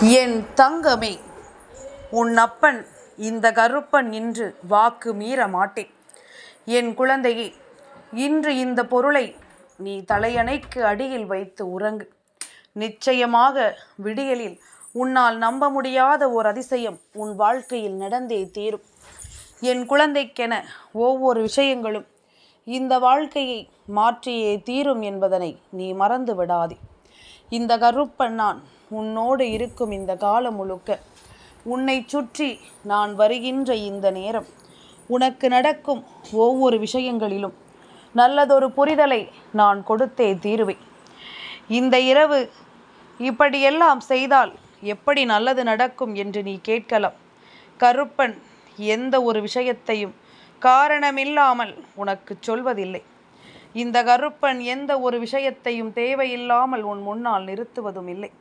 என் தங்கமே, உன் அப்பன் இந்த கருப்பன் இன்று வாக்கு மீற மாட்டேன். என் குழந்தையே, இன்று இந்த பொருளை நீ தலையணைக்கு அடியில் வைத்து உறங்கு. நிச்சயமாக விடியலில் உன்னால் நம்ப முடியாத ஓர் அதிசயம் உன் வாழ்க்கையில் நடந்தே தீரும். என் குழந்தைக்கென ஒவ்வொரு விஷயங்களும் இந்த வாழ்க்கையை மாற்றியே தீரும் என்பதனை நீ மறந்து விடாதே. இந்த கருப்பன் நான் உன்னோடு இருக்கும் இந்த காலம் முழுக்க, உன்னை சுற்றி நான் வருகின்ற இந்த நேரம், உனக்கு நடக்கும் ஒவ்வொரு விஷயங்களிலும் நல்லதொரு புரிதலை நான் கொடுத்தே தீருவேன். இந்த இரவு இப்படியெல்லாம் செய்தால் எப்படி நல்லது நடக்கும் என்று நீ கேட்கலாம். கருப்பன் எந்த ஒரு விஷயத்தையும் காரணமில்லாமல் உனக்கு சொல்வதில்லை. இந்த கருப்பன் எந்த ஒரு விஷயத்தையும் தேவையில்லாமல் உன் முன்னால் நிறுத்துவதும் இல்லை.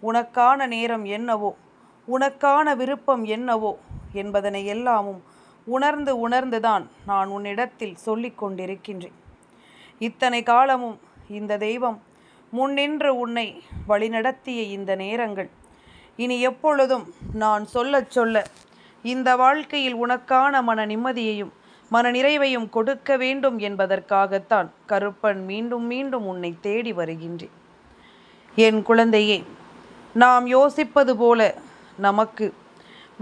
உனக்கான நேரம் என்னவோ, உனக்கான விருப்பம் என்னவோ என்பதனை எல்லாமும் உணர்ந்துதான் நான் உன்னிடத்தில் சொல்லிக் கொண்டிருக்கின்றேன். இத்தனை காலமும் இந்த தெய்வம் முன்னின்று உன்னை வழிநடத்திய இந்த நேரங்கள் இனி எப்பொழுதும் நான் சொல்ல இந்த வாழ்க்கையில் உனக்கான மன நிம்மதியையும் மன நிறைவையும் கொடுக்க வேண்டும் என்பதற்காகத்தான் கருப்பன் மீண்டும் மீண்டும் உன்னை தேடி வருகின்றேன். என் குழந்தையே, நாம் யோசிப்பது போல நமக்கு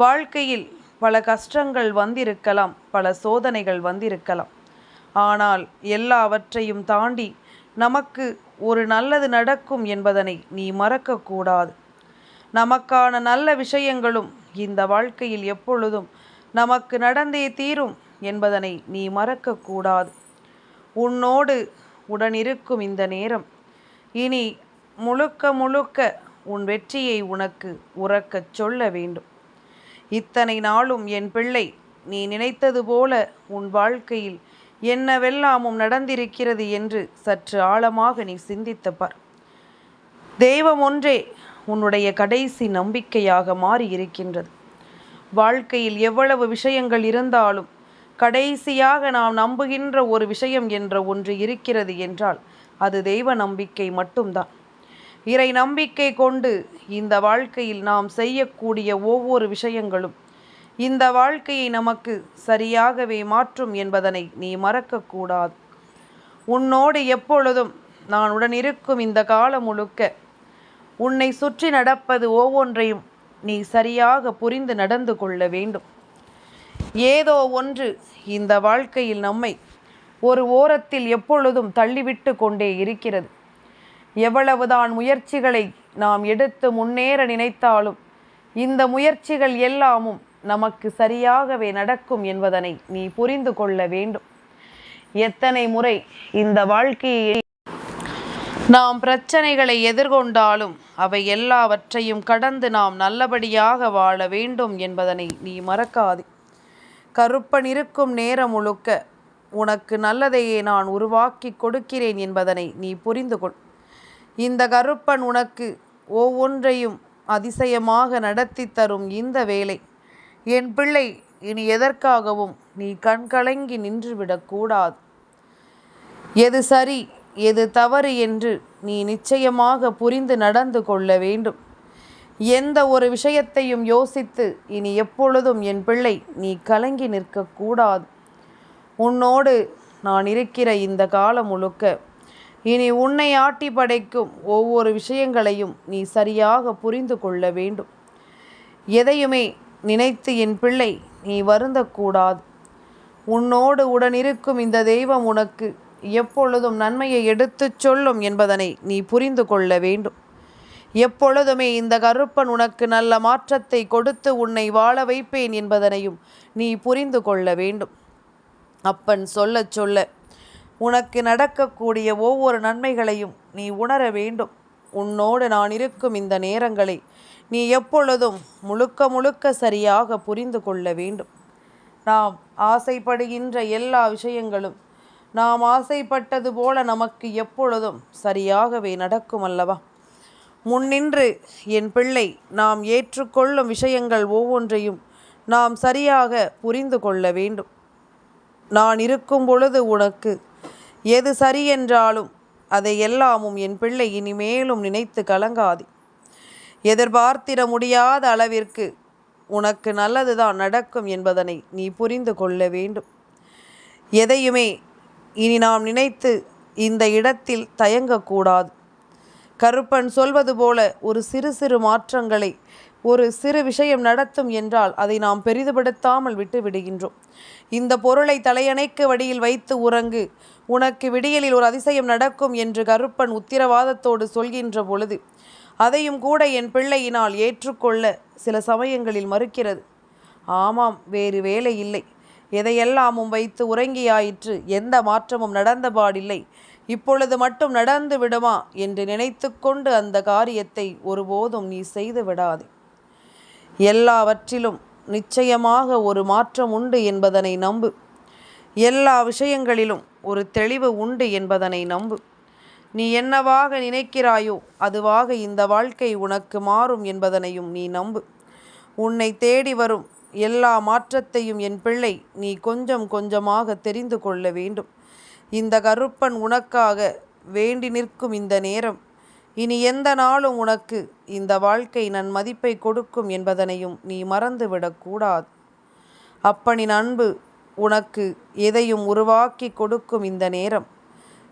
வாழ்க்கையில் பல கஷ்டங்கள் வந்திருக்கலாம், பல சோதனைகள் வந்திருக்கலாம். ஆனால் எல்லாவற்றையும் தாண்டி நமக்கு ஒரு நல்லது நடக்கும் என்பதனை நீ மறக்கக்கூடாது. நமக்கான நல்ல விஷயங்களும் இந்த வாழ்க்கையில் எப்பொழுதும் நமக்கு நடந்தே தீரும் என்பதனை நீ மறக்கக்கூடாது. உன்னோடு உடனிருக்கும் இந்த நேரம் இனி முழுக்க உன் வெற்றியை உனக்கு உறக்கச் சொல்ல வேண்டும். இத்தனை நாளும் என் பிள்ளை, நீ நினைத்தது போல உன் வாழ்க்கையில் என்னவெல்லாமும் நடந்திருக்கிறது என்று சற்று ஆழமாக நீ சிந்தித்து பார். தெய்வம் ஒன்றே உன்னுடைய கடைசி நம்பிக்கையாக மாறி இருக்கின்றது. வாழ்க்கையில் எவ்வளவு விஷயங்கள் இருந்தாலும் கடைசியாக நாம் நம்புகின்ற ஒரு விஷயம் என்ற ஒன்று இருக்கிறது என்றால் அது தெய்வ நம்பிக்கை மட்டும்தான். இறை நம்பிக்கை கொண்டு இந்த வாழ்க்கையில் நாம் செய்யக்கூடிய ஒவ்வொரு விஷயங்களும் இந்த வாழ்க்கையை நமக்கு சரியாகவே மாற்றும் என்பதனை நீ மறக்கக்கூடாது. உன்னோடு எப்பொழுதும் நான் உடனிருக்கும் இந்த காலம் முழுக்க உன்னை சுற்றி நடப்பது ஒவ்வொன்றையும் நீ சரியாக புரிந்து நடந்து கொள்ள வேண்டும். ஏதோ ஒன்று இந்த வாழ்க்கையில் நம்மை ஒரு ஓரத்தில் எப்பொழுதும் தள்ளிவிட்டு கொண்டே இருக்கிறது. எவ்வளவுதான் முயற்சிகளை நாம் எடுத்து முன்னேற நினைத்தாலும் இந்த முயற்சிகள் எல்லாமும் நமக்கு சரியாகவே நடக்கும் என்பதனை நீ புரிந்து கொள்ள வேண்டும். எத்தனை முறை இந்த வாழ்க்கையை நாம் பிரச்சனைகளை எதிர்கொண்டாலும் அவை எல்லாவற்றையும் கடந்து நாம் நல்லபடியாக வாழ வேண்டும் என்பதனை நீ மறக்காதே. கருப்பன் இருக்கும் நேரம் முழுக்க உனக்கு நல்லதையே நான் உருவாக்கி கொடுக்கிறேன் என்பதனை நீ புரிந்து கொள். இந்த கருப்பன் உனக்கு ஒவ்வொன்றையும் அதிசயமாக நடத்தி தரும் இந்த வேளை, என் பிள்ளை, இனி எதற்காகவும் நீ கண்கலங்கி நின்றுவிடக்கூடாது. எது சரி எது தவறு என்று நீ நிச்சயமாக புரிந்து நடந்து கொள்ள வேண்டும். எந்த ஒரு விஷயத்தையும் யோசித்து இனி எப்பொழுதும் என் பிள்ளை நீ கலங்கி நிற்கக்கூடாது. உன்னோடு நான் இருக்கிற இந்த காலம் முழுக்க இனி உன்னை ஆட்டி படைக்கும் ஒவ்வொரு விஷயங்களையும் நீ சரியாக புரிந்து கொள்ள வேண்டும். எதையுமே நினைத்து என் பிள்ளை நீ வருந்தக்கூடாது. உன்னோடு உடனிருக்கும் இந்த தெய்வம் உனக்கு எப்பொழுதும் நன்மையை எடுத்துச் சொல்லும் என்பதனை நீ புரிந்து கொள்ள வேண்டும். எப்பொழுதுமே இந்த கருப்பன் உனக்கு நல்ல மாற்றத்தை கொடுத்து உன்னை வாழ வைப்பேன் என்பதனையும் நீ புரிந்து கொள்ள வேண்டும். அப்பன் சொல்ல உனக்கு நடக்கக்கூடிய ஒவ்வொரு நன்மைகளையும் நீ உணர வேண்டும். உன்னோடு நான் இருக்கும் இந்த நேரங்களை நீ எப்பொழுதும் முழுக்க சரியாக புரிந்து கொள்ள வேண்டும். நாம் ஆசைப்படுகின்ற எல்லா விஷயங்களும் நாம் ஆசைப்பட்டது போல நமக்கு எப்பொழுதும் சரியாகவே நடக்கும் அல்லவா? முன்னின்று என் பிள்ளை நாம் ஏற்றுக்கொள்ளும் விஷயங்கள் ஒவ்வொன்றையும் நாம் சரியாக புரிந்து கொள்ள வேண்டும். நான் இருக்கும் பொழுது உனக்கு எது சரி என்றாலும் அதை எல்லாமும் என் பிள்ளை இனிமேலும் நினைத்து கலங்காதே. எதிர்பார்த்திட முடியாத அளவிற்கு உனக்கு நல்லதுதான் நடக்கும் என்பதனை நீ புரிந்து கொள்ள வேண்டும். எதையுமே இனி நாம் நினைத்து இந்த இடத்தில் தயங்கக்கூடாது. கருப்பன் சொல்வது போல ஒரு சிறு சிறு மாற்றங்களை, ஒரு சிறு விஷயம் நடத்தும் என்றால் அதை நாம் பெரிதுபடுத்தாமல் விட்டு விடுகின்றோம். இந்த பொருளை தலையணைக்கு வடியில் வைத்து உறங்கு, உனக்கு விடியலில் ஒரு அதிசயம் நடக்கும் என்று கருப்பன் உத்திரவாதத்தோடு சொல்கின்ற பொழுது அதையும் கூட என் பிள்ளையினால் ஏற்றுக்கொள்ள சில சமயங்களில் மறுக்கிறது. ஆமாம், வேறு வேலை இல்லை, எதையெல்லாமும் வைத்து உறங்கியாயிற்று, எந்த மாற்றமும் நடந்தபாடில்லை, இப்பொழுது மட்டும் நடந்து விடுமா என்று நினைத்து கொண்டு அந்த காரியத்தை ஒருபோதும் நீ செய்து விடாதே. எல்லாவற்றிலும் நிச்சயமாக ஒரு மாற்றம் உண்டு என்பதனை நம்பு. எல்லா விஷயங்களிலும் ஒரு தெளிவு உண்டு என்பதனை நம்பு. நீ என்னவாக நினைக்கிறாயோ அதுவாக இந்த வாழ்க்கை உனக்கு மாறும் என்பதனையும் நீ நம்பு. உன்னை தேடி வரும் எல்லா மாற்றத்தையும் என் பிள்ளை நீ கொஞ்சம் கொஞ்சமாக தெரிந்து கொள்ள வேண்டும். இந்த கருப்பன் உனக்காக வேண்டி நிற்கும் இந்த நேரம் இனி எந்த நாளும் உனக்கு இந்த வாழ்க்கை நன்மதிப்பை கொடுக்கும் என்பதனையும் நீ மறந்துவிடக்கூடாது. அப்பனின் அன்பு உனக்கு எதையும் உருவாக்கி கொடுக்கும் இந்த நேரம்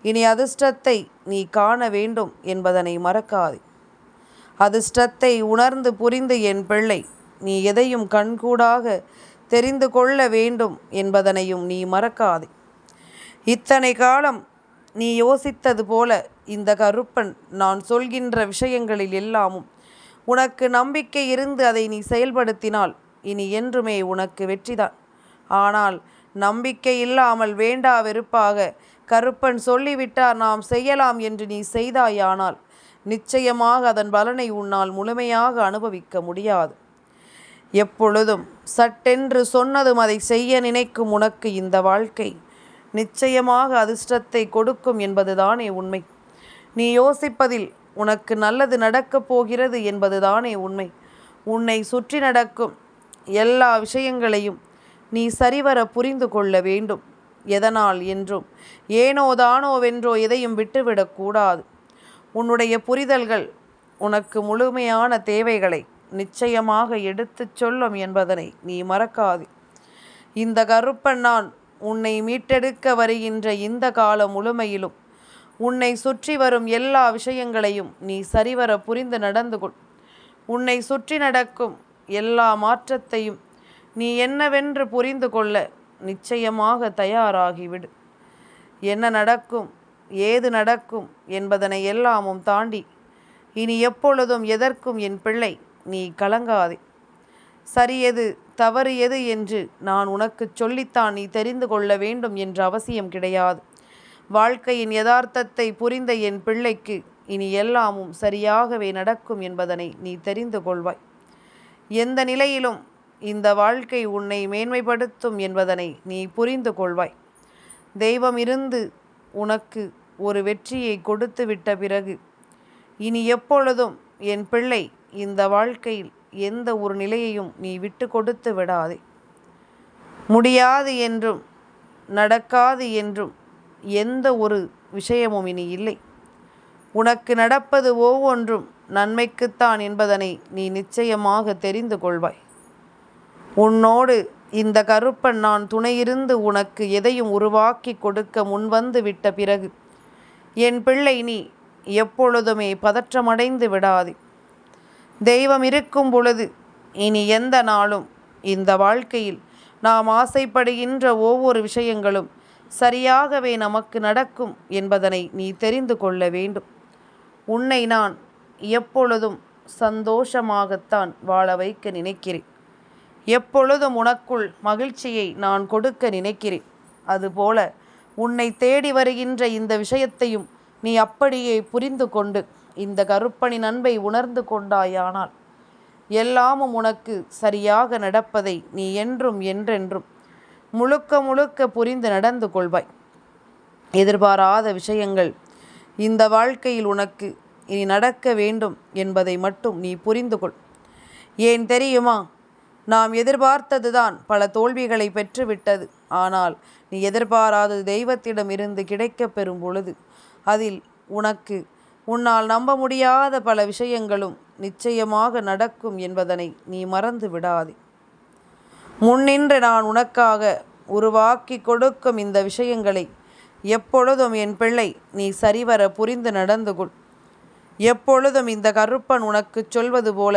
இனி அதிர்ஷ்டத்தை நீ காண வேண்டும் என்பதனை மறக்காதே. அதிர்ஷ்டத்தை உணர்ந்து புரிந்து என் பிள்ளை நீ எதையும் கண்கூடாக தெரிந்து கொள்ள வேண்டும் என்பதனையும் நீ மறக்காதே. இத்தனை காலம் நீ யோசித்தது போல இந்த கருப்பன் நான் சொல்கின்ற விஷயங்களில் எல்லாமும் உனக்கு நம்பிக்கை இருந்து அதை நீ செயல்படுத்தினால் இனி என்றுமே உனக்கு வெற்றிதான். ஆனால் நம்பிக்கை இல்லாமல் வேண்டா வெறுப்பாக கருப்பன் சொல்லிவிட்டார் நாம் செய்யலாம் என்று நீ செய்தாயானால் நிச்சயமாக அதன் பலனை உன்னால் முழுமையாக அனுபவிக்க முடியாது. எப்பொழுதும் சட்டென்று சொன்னதும் அதை செய்ய நினைக்கும் உனக்கு இந்த வாழ்க்கை நிச்சயமாக அதிர்ஷ்டத்தை கொடுக்கும் என்பதுதானே உண்மை. நீ யோசிப்பதில் உனக்கு நல்லது நடக்கப் போகிறது என்பதுதானே உண்மை. உன்னை சுற்றி நடக்கும் எல்லா விஷயங்களையும் நீ சரிவர புரிந்து கொள்ள வேண்டும். எதனால் என்றும் ஏனோ தானோவென்றோ எதையும் விட்டுவிடக்கூடாது. உன்னுடைய புரிதல்கள் உனக்கு முழுமையான தேவைகளை நிச்சயமாக எடுத்துச் சொல்லும் என்பதனை நீ மறக்காது. இந்த கருப்பன் நான் உன்னை மீட்டெடுக்க வருகின்ற இந்த காலம் முழுமையிலும் உன்னை சுற்றி வரும் எல்லா விஷயங்களையும் நீ சரிவர புரிந்து நடந்து கொள். உன்னை சுற்றி நடக்கும் எல்லா மாற்றத்தையும் நீ என்னவென்று புரிந்து கொள்ள நிச்சயமாக தயாராகிவிடு. என்ன நடக்கும், ஏது நடக்கும் என்பதனை எல்லாமும் தாண்டி இனி எப்பொழுதும் எதற்கும் என் பிள்ளை நீ கலங்காதே. சரி எது தவறு எது என்று நான் உனக்கு சொல்லித்தான் நீ தெரிந்து கொள்ள வேண்டும் என்ற அவசியம் கிடையாது. வாழ்க்கையின் யதார்த்தத்தை புரிந்த என் பிள்ளைக்கு இனி எல்லாமும் சரியாகவே நடக்கும் என்பதனை நீ தெரிந்து கொள்வாய். எந்த நிலையிலும் இந்த வாழ்க்கை உன்னை மேன்மைப்படுத்தும் என்பதனை நீ புரிந்து கொள்வாய். தெய்வம் இருந்து உனக்கு ஒரு வெற்றியை கொடுத்து விட்ட பிறகு இனி எப்பொழுதும் என் பிள்ளை இந்த வாழ்க்கையில் எந்த ஒரு நிலையையும் நீ விட்டு கொடுத்து விடாதே. முடியாது என்றும் நடக்காது என்றும் எந்த ஒரு விஷயமும் இனி இல்லை. உனக்கு நடப்பது ஒவ்வொன்றும் நன்மைக்குத்தான் என்பதனை நீ நிச்சயமாக தெரிந்து கொள்வாய். உன்னோடு இந்த கருப்பன் நான் துணையிருந்து உனக்கு எதையும் உருவாக்கி கொடுக்க முன்வந்து விட்ட பிறகு என் பிள்ளை நீ எப்பொழுதுமே பதற்றமடைந்து விடாதே. தெய்வம் இருக்கும் பொழுது இனி எந்த நாளும் இந்த வாழ்க்கையில் நாம் ஆசைப்படுகின்ற ஒவ்வொரு விஷயங்களும் சரியாகவே நமக்கு நடக்கும் என்பதனை நீ தெரிந்து கொள்ள வேண்டும். உன்னை நான் எப்பொழுதும் சந்தோஷமாகத்தான் வாழ வைக்க நினைக்கிறேன். எப்பொழுதும் உனக்குள் மகிழ்ச்சியை நான் கொடுக்க நினைக்கிறேன். அதுபோல உன்னை தேடி வருகின்ற இந்த விஷயத்தையும் நீ அப்படியே புரிந்து கொண்டு இந்த கருப்பனின் அன்பை உணர்ந்து கொண்டாயானால் எல்லாமும் உனக்கு சரியாக நடப்பதை நீ என்றும் என்றென்றும் முழுக்க முழுக்க புரிந்து நடந்து கொள்வாய். எதிர்பாராத விஷயங்கள் இந்த வாழ்க்கையில் உனக்கு இனி நடக்க வேண்டும் என்பதை மட்டும் நீ புரிந்து கொள். ஏன் தெரியுமா? நாம் எதிர்பார்த்ததுதான் பல தோல்விகளை பெற்றுவிட்டது. ஆனால் நீ எதிர்பாராதது தெய்வத்திடம் இருந்து கிடைக்கப் பெறும் பொழுது அதில் உனக்கு உன்னால் நம்ப முடியாத பல விஷயங்களும் நிச்சயமாக நடக்கும் என்பதனை நீ மறந்து விடாதே. முன்னின்று நான் உனக்காக உருவாக்கி கொடுக்கும் இந்த விஷயங்களை எப்பொழுதும் என் பிள்ளை நீ சரிவர புரிந்து நடந்து கொள். எப்பொழுதும் இந்த கருப்பன் உனக்கு சொல்வது போல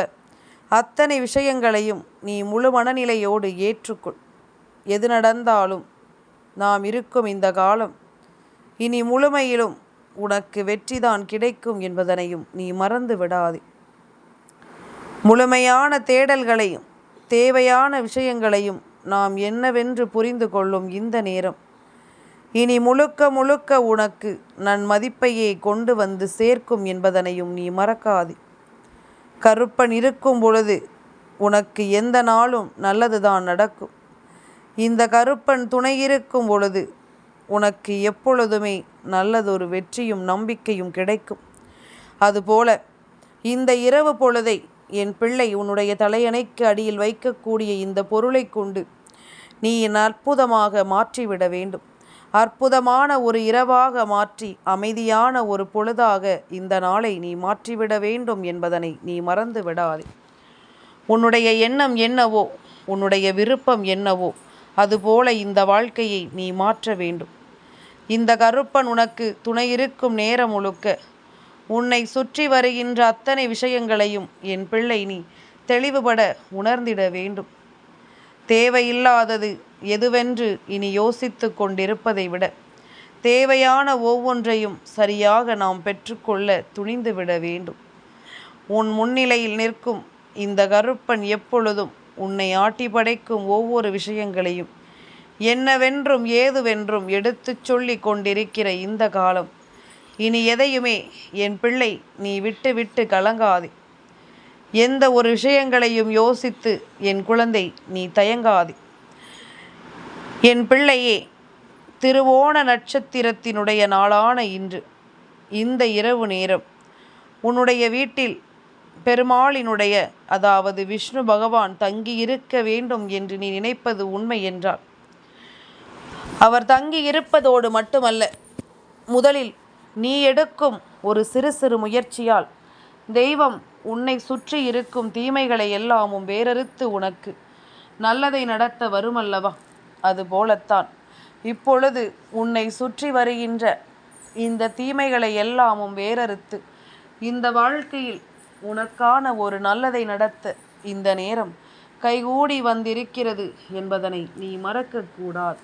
அத்தனை விஷயங்களையும் நீ முழு மனநிலையோடு ஏற்றுக்கொள். எது நடந்தாலும் நாம் இருக்கும் இந்த காலம் இனி முழுமையிலும் உனக்கு வெற்றிதான் கிடைக்கும் என்பதனையும் நீ மறந்து விடாதே. முழுமையான தேடல்களையும் தேவையான விஷயங்களையும் நாம் என்னவென்று புரிந்து கொள்ளும் இந்த நேரம் இனி முழுக்க முழுக்க உனக்கு நன்மதிப்பையே கொண்டு வந்து சேர்க்கும் என்பதனையும் நீ மறக்காதே. கருப்பன் இருக்கும் பொழுது உனக்கு எந்த நாளும் நல்லதுதான் நடக்கும். இந்த கருப்பன் துணை இருக்கும் பொழுது உனக்கு எப்பொழுதுமே நல்லதொரு வெற்றியும் நம்பிக்கையும் கிடைக்கும். அதுபோல இந்த இரவு பொழுதை என் பிள்ளை உன்னுடைய தலையணைக்கு அடியில் வைக்கக்கூடிய இந்த பொருளை கொண்டு நீ அற்புதமாக மாற்றிவிட வேண்டும். அற்புதமான ஒரு இரவாக மாற்றி அமைதியான ஒரு பொழுதாக இந்த நாளை நீ மாற்றிவிட வேண்டும் என்பதனை நீ மறந்து விடாதே. உன்னுடைய எண்ணம் என்னவோ, உன்னுடைய விருப்பம் என்னவோ, அதுபோல இந்த வாழ்க்கையை நீ மாற்ற வேண்டும். இந்த கருப்பன் உனக்கு துணை இருக்கும் நேரம் முழுக்க உன்னை சுற்றி வருகின்ற அத்தனை விஷயங்களையும் என் பிள்ளை நீ தெளிவுபட உணர்ந்திட வேண்டும். தேவையில்லாதது எதுவென்று இனி யோசித்து கொண்டிருப்பதை விட தேவையான ஒவ்வொன்றையும் சரியாக நாம் பெற்றுக்கொள்ள துணிந்துவிட வேண்டும். உன் முன்னிலையில் நிற்கும் இந்த கருப்பன் எப்பொழுதும் உன்னை ஆட்டி படைக்கும் ஒவ்வொரு விஷயங்களையும் என்னவென்றும் ஏதுவென்றும் எடுத்துச் சொல்லி கொண்டிருக்கிற இந்த காலம் இனி எதையுமே என் பிள்ளை நீ விட்டு விட்டு கலங்காதே. எந்த ஒரு விஷயங்களையும் யோசித்து என் குழந்தை நீ தயங்காதே. என் பிள்ளையே, திருவோண நட்சத்திரத்தினுடைய நாளான இன்று இந்த இரவு நேரம் உன்னுடைய வீட்டில் பெருமாளினுடைய அதாவது விஷ்ணு பகவான் தங்கி இருக்க வேண்டும் என்று நீ நினைப்பது உண்மை என்றால் அவர் தங்கி இருப்பதோடு மட்டுமல்ல, முதலில் நீ எடுக்கும் ஒரு சிறு சிறு முயற்சியால் தெய்வம் உன்னை சுற்றி இருக்கும் தீமைகளை எல்லாமும் வேறறுத்து உனக்கு நல்லதை நடத்த வருமல்லவா? அதுபோலத்தான் இப்பொழுது உன்னை சுற்றி வருகின்ற இந்த தீமைகளை எல்லாமும் வேறறுத்து இந்த வாழ்க்கையில் உனக்கான ஒரு நல்லதை நடத்த இந்த நேரம் கைகூடி வந்திருக்கிறது என்பதனை நீ மறக்கக்கூடாது.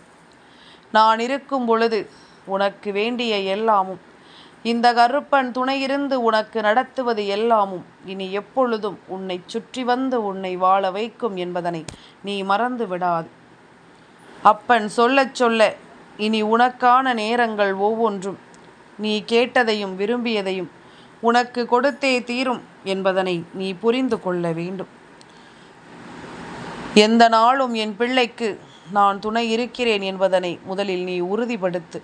நான் இருக்கும் பொழுது உனக்கு வேண்டிய எல்லாமும் இந்த கருப்பன் துணையிருந்து உனக்கு நடத்துவது எல்லாமும் இனி எப்பொழுதும் உன்னை சுற்றி வந்து உன்னை வாழ வைக்கும் என்பதனை நீ மறந்து விடாது. அப்பன் சொல்லச் சொல்ல இனி உனக்கான நேரங்கள் ஒவ்வொன்றும் நீ கேட்டதையும் விரும்பியதையும் உனக்கு கொடுத்தே தீரும் என்பதனை நீ புரிந்து கொள்ள வேண்டும். எந்த நாளும் என் பிள்ளைக்கு நான் துணை இருக்கிறேன் என்பதனை முதலில் நீ உறுதிப்படுத்து.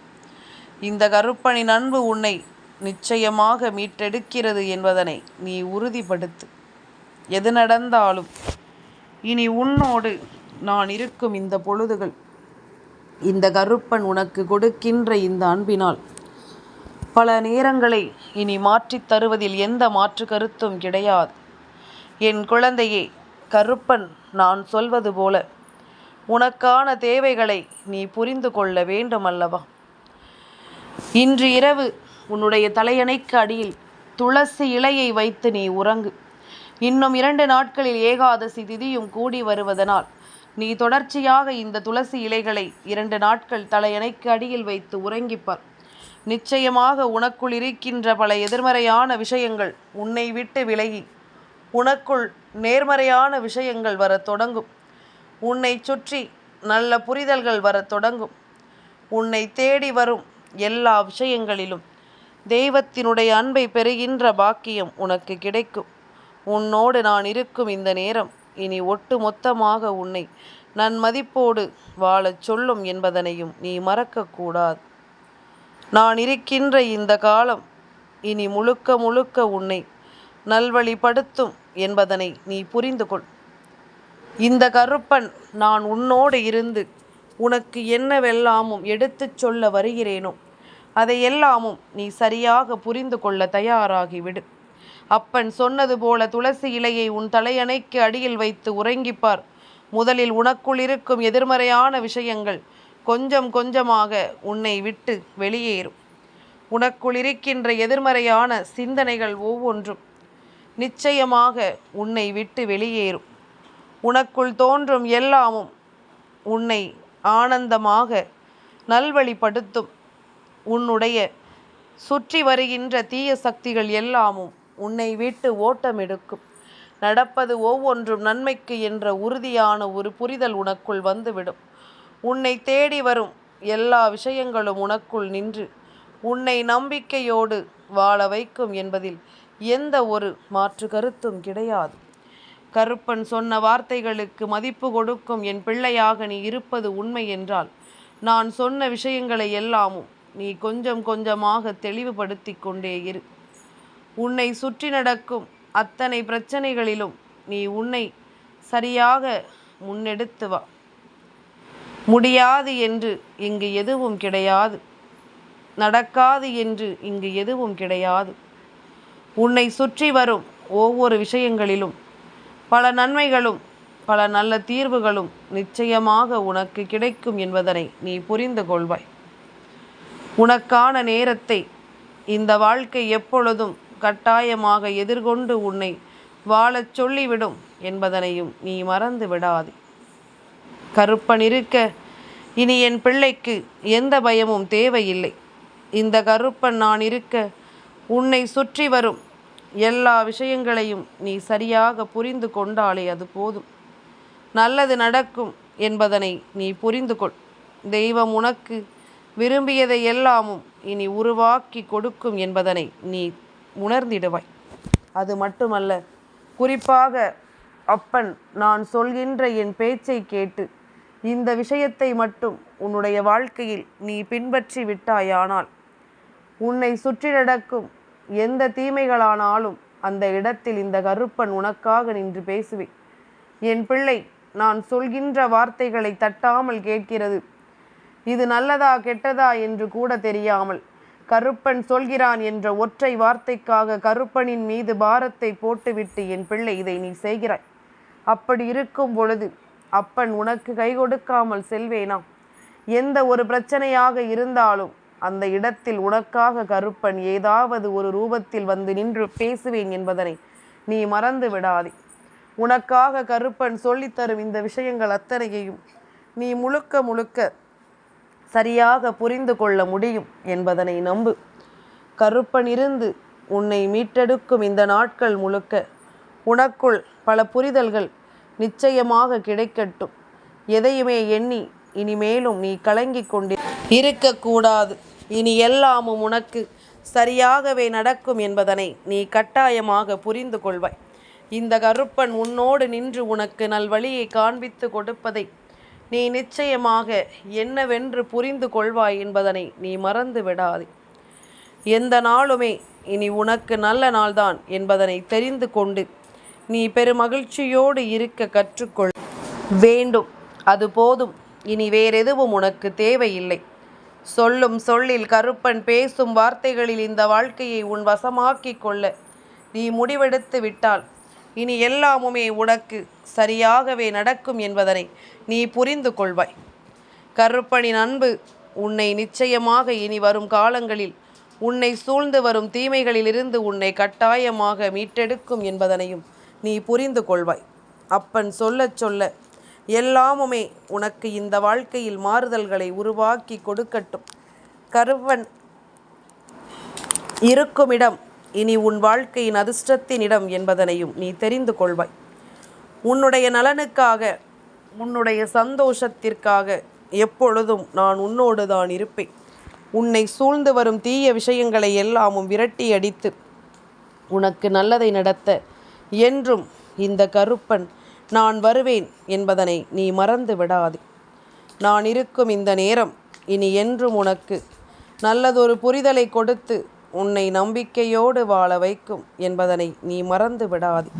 இந்த கருப்பனின் அன்பு உன்னை நிச்சயமாக மீட்டெடுக்கிறது என்பதனை நீ உறுதிப்படுத்து. எது நடந்தாலும் இனி உன்னோடு நான் இருக்கும் இந்த பொழுதுகள் இந்த கருப்பன் உனக்கு கொடுக்கின்ற இந்த அன்பினால் பல நேரங்களை இனி மாற்றித் தருவதில் எந்த மாற்று கருத்தும் கிடையாது. என் குழந்தையே, கருப்பன் நான் சொல்வது போல உனக்கான தேவைகளை நீ புரிந்து கொள்ள வேண்டும் அல்லவா? இன்று இரவு உன்னுடைய தலையணைக்கு அடியில் துளசி இலையை வைத்து நீ உறங்கு. இன்னும் 2 நாட்களில் ஏகாதசி திதியும் கூடி வருவதனால் நீ தொடர்ச்சியாக இந்த துளசி இலைகளை 2 நாட்கள் தலையணைக்கு அடியில் வைத்து உறங்கிப்பார். நிச்சயமாக உனக்குள் இருக்கின்ற பல எதிர்மறையான விஷயங்கள் உன்னை விட்டு விலகி உனக்குள் நேர்மறையான விஷயங்கள் வரத் தொடங்கும். உன்னை சுற்றி நல்ல புரிதல்கள் வரத் தொடங்கும். உன்னை தேடி வரும் எல்லா விஷயங்களிலும் தெய்வத்தினுடைய அன்பை பெறுகின்ற பாக்கியம் உனக்கு கிடைக்கும். உன்னோடு நான் இருக்கும் இந்த நேரம் இனி ஒட்டு மொத்தமாக உன்னை நன்மதிப்போடு வாழச் சொல்லும் என்பதனையும் நீ மறக்கக்கூடாது. நான் இருக்கின்ற இந்த காலம் இனி முழுக்க முழுக்க உன்னை நல்வழிப்படுத்தும் என்பதனை நீ புரிந்து கொள். இந்த கருப்பன் நான் உன்னோடு இருந்து உனக்கு என்னவெல்லாமும் எடுத்துச் சொல்ல வருகிறேனோ அதையெல்லாமும் நீ சரியாக புரிந்து கொள்ள தயாராகிவிடு. அப்பன் சொன்னது போல துளசி இலையை உன் தலையணைக்கு அடியில் வைத்து உறங்கிப்பார். முதலில் உனக்குள் இருக்கும் எதிர்மறையான விஷயங்கள் கொஞ்சம் கொஞ்சமாக உன்னை விட்டு வெளியேறும். உனக்குள் இருக்கின்ற எதிர்மறையான சிந்தனைகள் ஒவ்வொன்றும் நிச்சயமாக உன்னை விட்டு வெளியேறும். உனக்குள் தோன்றும் எல்லாமும் உன்னை ஆனந்தமாக நல்வழிப்படுத்தும். உன்னுடைய சுற்றி வருகின்ற தீய சக்திகள் எல்லாமும் உன்னை விட்டு ஓட்டமெடுக்கும். நடப்பது ஒவ்வொன்றும் நன்மைக்கு என்ற உறுதியான ஒரு புரிதல் உனக்குள் வந்துவிடும். உன்னை தேடி வரும் எல்லா விஷயங்களும் உனக்குள் நின்று உன்னை நம்பிக்கையோடு வாழ வைக்கும் என்பதில் எந்த ஒரு மாற்று கருத்தும் கிடையாது. கருப்பன் சொன்ன வார்த்தைகளுக்கு மதிப்பு கொடுக்கும் என் பிள்ளையாக நீ இருப்பது உண்மை என்றால், நான் சொன்ன விஷயங்களை எல்லாமும் நீ கொஞ்சம் கொஞ்சமாக தெளிவுபடுத்தி கொண்டே இரு. உன்னை சுற்றி நடக்கும் அத்தனை பிரச்சனைகளிலும் நீ உன்னை சரியாக முன்னெடுத்து வா. முடியாது என்று இங்கு எதுவும் கிடையாது. நடக்காது என்று இங்கு எதுவும் கிடையாது. உன்னை சுற்றி வரும் ஒவ்வொரு விஷயங்களிலும் பல நன்மைகளும் பல நல்ல தீர்வுகளும் நிச்சயமாக உனக்கு கிடைக்கும் என்பதனை நீ புரிந்து கொள்வாய். உனக்கான நேரத்தை இந்த வாழ்க்கை எப்பொழுதும் கட்டாயமாக எதிர்கொண்டு உன்னை வாழச் சொல்லிவிடும் என்பதனையும் நீ மறந்து விடாதே. கருப்பன் இருக்க இனி என் பிள்ளைக்கு எந்த பயமும் தேவையில்லை. இந்த கருப்பன் நான் இருக்க உன்னை சுற்றி வரும் எல்லா விஷயங்களையும் நீ சரியாக புரிந்து கொண்டாலே அது போதும். நல்லது நடக்கும் என்பதனை நீ புரிந்து கொள். தெய்வம் உனக்கு விரும்பியதை எல்லாமும் இனி உருவாக்கி கொடுக்கும் என்பதனை நீ உணர்ந்திடுவாய். அது மட்டுமல்ல, குறிப்பாக அப்பன் நான் சொல்கின்ற என் பேச்சை கேட்டு இந்த விஷயத்தை மட்டும் உன்னுடைய வாழ்க்கையில் நீ பின்பற்றி விட்டாயானால், உன்னை சுற்றி நடக்கும் எந்த தீமைகளானாலும் அந்த இடத்தில் இந்த கருப்பன் உனக்காக நின்று பேசுவேன். என் பிள்ளை நான் சொல்கின்ற வார்த்தைகளை தட்டாமல் கேட்கிறது. இது நல்லதா கெட்டதா என்று கூட தெரியாமல் கருப்பன் சொல்கிறான் என்ற ஒற்றை வார்த்தைக்காக கருப்பனின் மீது பாரத்தை போட்டுவிட்டு என் பிள்ளை இதை நீ செய்கிறாய். அப்படி இருக்கும் பொழுது அப்பன் உனக்கு கை கொடுக்காமல் செல்வேனா? எந்த ஒரு பிரச்சனையாக இருந்தாலும் அந்த இடத்தில் உனக்காக கருப்பன் ஏதாவது ஒரு ரூபத்தில் வந்து நின்று பேசுவேன் என்பதனை நீ மறந்து விடாதே. உனக்காக கருப்பன் சொல்லித்தரும் இந்த விஷயங்கள் அத்தனையையும் நீ முழுக்க முழுக்க சரியாக புரிந்து கொள்ள முடியும் என்பதனை நம்பு. கருப்பன் இருந்து உன்னை மீட்டெடுக்கும் இந்த நாட்கள் முழுக்க உனக்குள் பல புரிதல்கள் நிச்சயமாக கிடைக்கட்டும். எதையுமே எண்ணி இனிமேலும் நீ கலங்கிக் கொண்டே இருக்கக்கூடாது. இனி எல்லாமும் உனக்கு சரியாகவே நடக்கும் என்பதனை நீ கட்டாயமாக புரிந்து கொள்வாய். இந்த கருப்பன் உன்னோடு நின்று உனக்கு நல்வழியை காண்பித்து கொடுப்பதை நீ நிச்சயமாக என்னவென்று புரிந்து கொள்வாய் என்பதனை நீ மறந்து விடாதே. எந்த நாளுமே இனி உனக்கு நல்ல நாள்தான் என்பதனை தெரிந்து கொண்டு நீ பெருமகிழ்ச்சியோடு இருக்க கற்றுக்கொள் வேண்டும். அது போதும். இனி வேறெதுவும் உனக்கு தேவையில்லை. சொல்லும் சொல்லில் கருப்பன் பேசும் வார்த்தைகளில் இந்த வாழ்க்கையை உன் வசமாக்கி கொள்ள நீ முடிவெடுத்து விட்டால் இனி எல்லாமுமே உனக்கு சரியாகவே நடக்கும் என்பதனை நீ புரிந்து கொள்வாய். கருப்பனின் அன்பு உன்னை நிச்சயமாக இனி வரும் காலங்களில் உன்னை சூழ்ந்து வரும் தீமைகளிலிருந்து உன்னை கட்டாயமாக மீட்டெடுக்கும் என்பதனையும் நீ புரிந்து கொள்வாய். அப்பன் சொல்ல சொல்ல எல்லாமுமே உனக்கு இந்த வாழ்க்கையில் மாறுதல்களை உருவாக்கி கொடுக்கட்டும். கருப்பன் இருக்குமிடம் இனி உன் வாழ்க்கையின் அதிர்ஷ்டத்தின் இடம் என்பதனையும் நீ தெரிந்து கொள்வாய். உன்னுடைய நலனுக்காக, உன்னுடைய சந்தோஷத்திற்காக எப்பொழுதும் நான் உன்னோடு தான் இருப்பேன். உன்னை சூழ்ந்து வரும் தீய விஷயங்களை எல்லாமும் விரட்டி அடித்து உனக்கு நல்லதை நடத்த என்றும் இந்த கருப்பன் நான் வருவேன் என்பதனை நீ மறந்து விடாதே. நான் இருக்கும் இந்த நேரம் இனி என்றும் உனக்கு நல்லதொரு புரிதலை கொடுத்து உன்னை நம்பிக்கையோடு வாழ வைக்கும் என்பதனை நீ மறந்து விடாதே.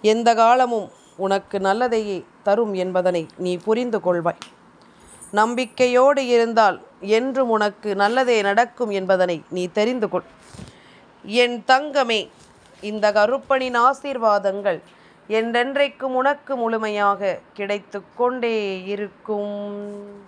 எந்த காலமும் உனக்கு நல்லதையே தரும் என்பதனை நீ புரிந்து கொள்வாய். நம்பிக்கையோடு இருந்தால் என்றும் உனக்கு நல்லதே நடக்கும் என்பதனை நீ தெரிந்து கொள். என் தங்கமே, இந்த கருப்பனின் ஆசீர்வாதங்கள் என்றென்றைக்கும் உனக்கு முழுமையாக கிடைத்து கொண்டே இருக்கும்.